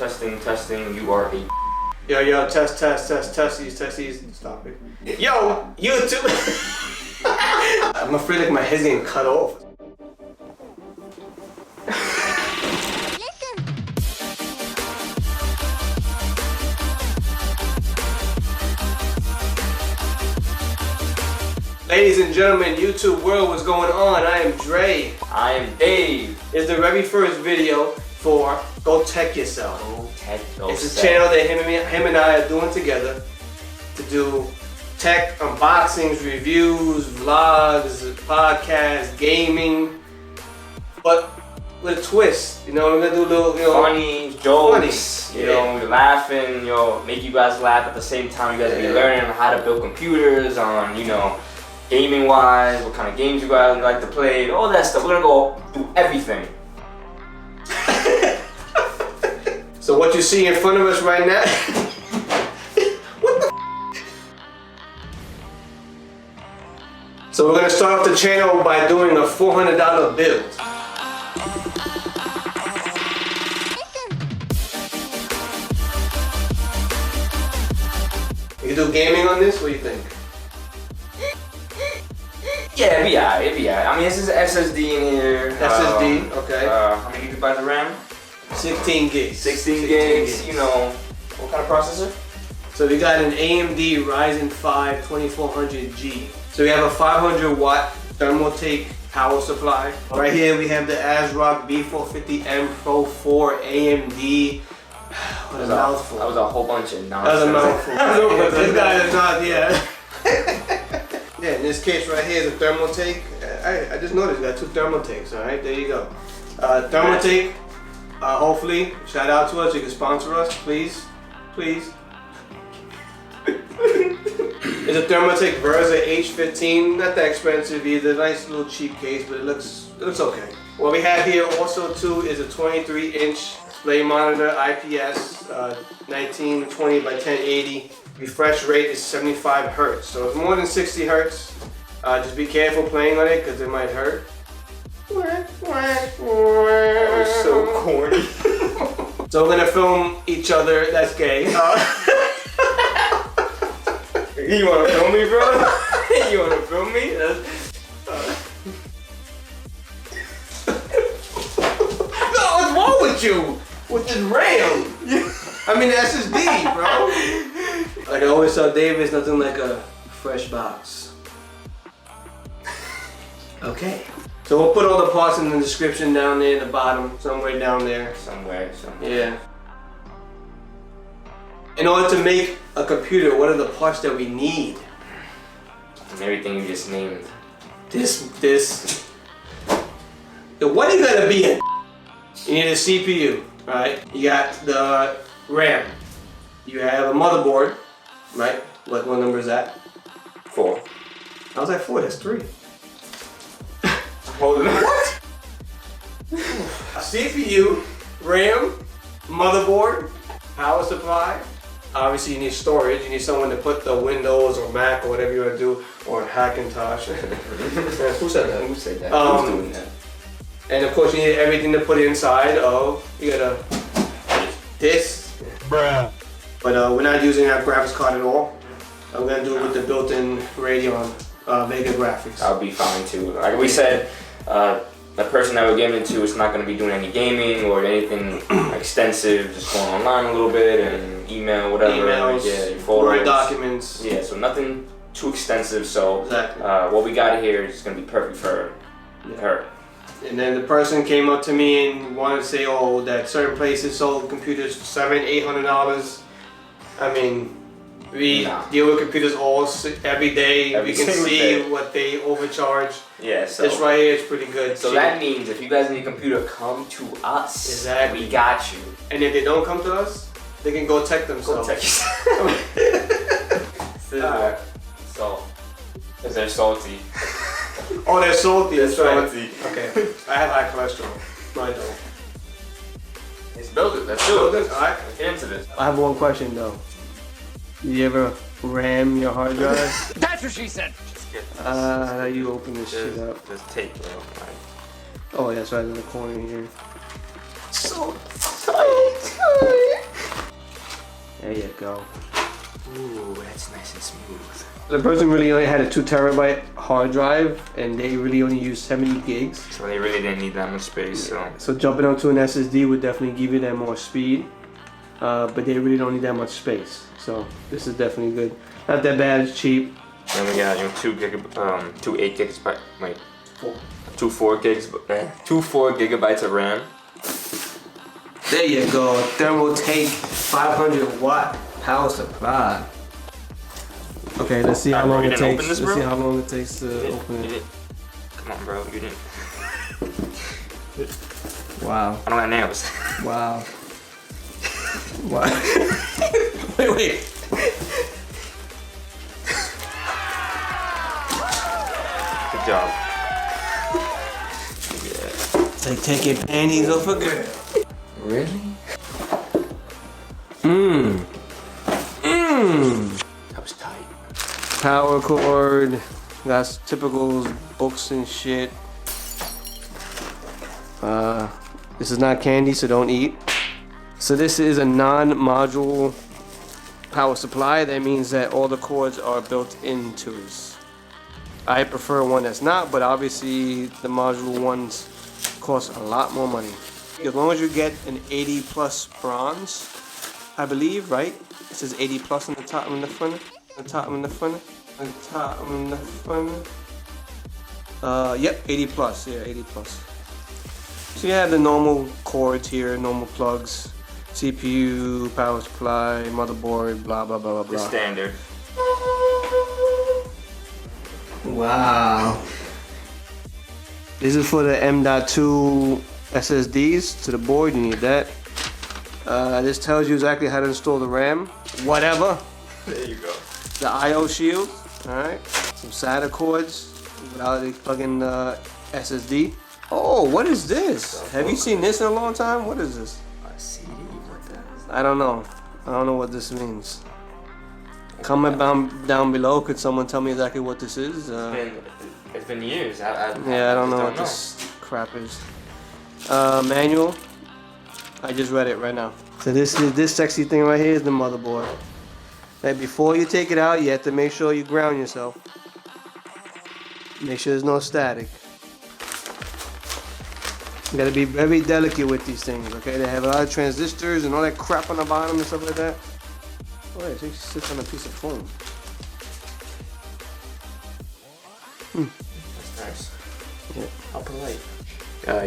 Testing, you are a... Yo, test, these. Stop it. Yo, YouTube. I'm afraid like my head's getting cut off. Ladies and gentlemen, YouTube world, what's going on? I am Dre. I am Dave. It's the very first video for Go Tech Yourself. It's a channel that him and I are doing together to do tech unboxings, reviews, vlogs, podcasts, gaming, but with a twist. You know, we're gonna do a little, funny jokes. You know, laughing. Make you guys laugh at the same time. You guys be learning how to build computers on, gaming wise, what kind of games you guys like to play, all that stuff. We're gonna go do everything. So what you see in front of us right now, what the So we're gonna start off the channel by doing a $400 build. You do gaming on this? What do you think? Yeah, it'd be alright. I mean, this is SSD in here. SSD, okay. How many gigabytes of RAM? 16 gigs. 16 gigs. What kind of processor? So we got an AMD Ryzen 5 2400G. So we have a 500 watt Thermaltake power supply. Right here we have the ASRock B450M Pro 4 AMD. What a mouthful. That was a whole bunch of nonsense. That was a mouthful. This guy is not, Yeah, in this case right here is a Thermaltake. I just noticed we got two Thermaltakes, alright? There you go. Thermaltake, hopefully, shout out to us. You can sponsor us, please. Please. It's a Thermaltake Versa H15. Not that expensive either. Nice little cheap case, but it looks okay. What we have here also too is a 23-inch display monitor, IPS, 1920 by 1080. Refresh rate is 75 hertz, so it's more than 60 hertz. Just be careful playing on it because it might hurt. That was so corny. So we're gonna film each other. That's gay. You wanna film me, bro? You wanna film me? What's wrong with you? With this RAM? I mean the SSD, bro. Like I always tell Dave, it's nothing like a fresh box. Okay. So we'll put all the parts in the description down there in the bottom, somewhere down there. Somewhere. Yeah. In order to make a computer, what are the parts that we need? And everything you just named. This. What are you gonna be in? You need a CPU, right? You got the RAM. You have a motherboard, right? What number is that? 4. I was like 4, that's 3. Hold on. What? A CPU, RAM, motherboard, power supply. Obviously you need storage. You need someone to put the Windows or Mac or whatever you want to do, or Hackintosh. Who said that? Who said that? Who's doing that? And of course you need everything to put inside of, you got this. Bruh. But we're not using that graphics card at all. I'm gonna do it with the built-in Radeon Vega graphics. I'll be fine too. Like we said, the person that we're giving it to is not going to be doing any gaming or anything extensive, just going online a little bit and email, whatever. Emails, your photos. Word documents. Yeah, so nothing too extensive. So exactly. What we got here is going to be perfect for her. And then the person came up to me and wanted to say, oh, that certain places sold computers for $700-800. I mean, we deal with computers every day. We can see what they overcharge. Yeah, so this right here is pretty good. So that means if you guys need a computer, come to us. Exactly. We got you. And if they don't come to us, they can go tech themselves. Go tech yourself. Salt. Because they're salty. Oh, they're salty. That's right. Salty. Okay. I have high cholesterol. Mine don't. Let's build it. Let's do it. Alright. Let's get into this. I have one question though. You ever ram your hard drive? That's what she said. Just get this. How do you open this shit up? Just tape, bro. Oh, that's right in the corner here. So tight. go. Ooh, that's nice and smooth. The person really only had a 2 terabyte hard drive, and they really only used 70 gigs. So they really didn't need that much space. So jumping onto an SSD would definitely give you that more speed, but they really don't need that much space. So this is definitely good. Not that bad. It's cheap. Then we got 2 8 gigabytes. Wait, 4 gigabytes of RAM. There you go. Thermaltake 500 watt power supply. Okay, let's see how long it takes. Let's see how long it takes to open it. Come on, bro. You didn't. Wow. I don't got nails. Wow. Wow. Wait. Good job. Yeah. Like take your panties off a girl. Really? That was tight. Power cord. That's typical books and shit. This is not candy, so don't eat. So this is a non-module power supply. That means that all the cords are built into this. I prefer one that's not, but obviously the module ones cost a lot more money. As long as you get an 80 plus bronze, I believe, right? It says 80 plus on the top and the front. On the top and the front. On the top and the front. Yep, 80 plus. Yeah, 80 plus. So you have the normal cords here, normal plugs, CPU, power supply, motherboard, blah blah blah blah blah. The standard. Wow. This is for the M.2 SSDs to the board. You need that. This tells you exactly how to install the RAM. Whatever. There you go. The I/O shield. All right. Some SATA cords without plugging the SSD. Oh, what is this? Have you seen this in a long time? What is this? A CD? What the? I don't know. I don't know what this means. Comment down below. Could someone tell me exactly what this is? It's been years. Yeah, I don't know what this crap is. Manual. I just read it right now. So this sexy thing right here is the motherboard. Now before you take it out, you have to make sure you ground yourself. Make sure there's no static. You gotta be very delicate with these things, okay? They have a lot of transistors and all that crap on the bottom and stuff like that. Oh, it actually sits on a piece of foam. That's nice. Yeah. How polite.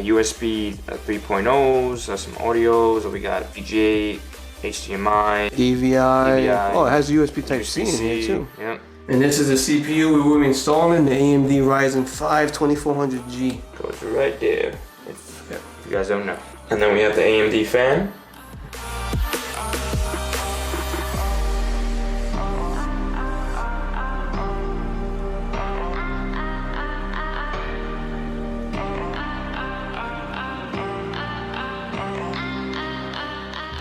USB 3.0s, some audios. We got VGA, HDMI, DVI. Oh, it has USB Type-C in here too. Yep. And this is a CPU we will be installing, the AMD Ryzen 5 2400G. Goes right there. If you guys don't know. And then we have the AMD fan.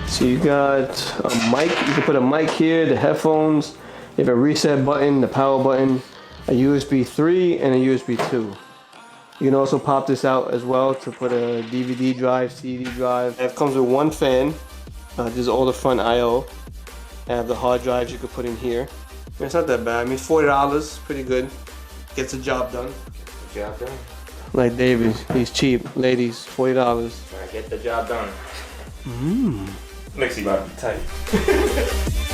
So you got a mic, you can put a mic here, the headphones, you have a reset button, the power button, a USB 3 and a USB 2. You can also pop this out as well to put a DVD drive, CD drive. It comes with one fan, this is all the front I/O. I have the hard drives you could put in here. It's not that bad, I mean $40, pretty good. Gets the job done. Get the job done. Like David, he's cheap. Ladies, $40. Alright, get the job done. Makes you about to be tight.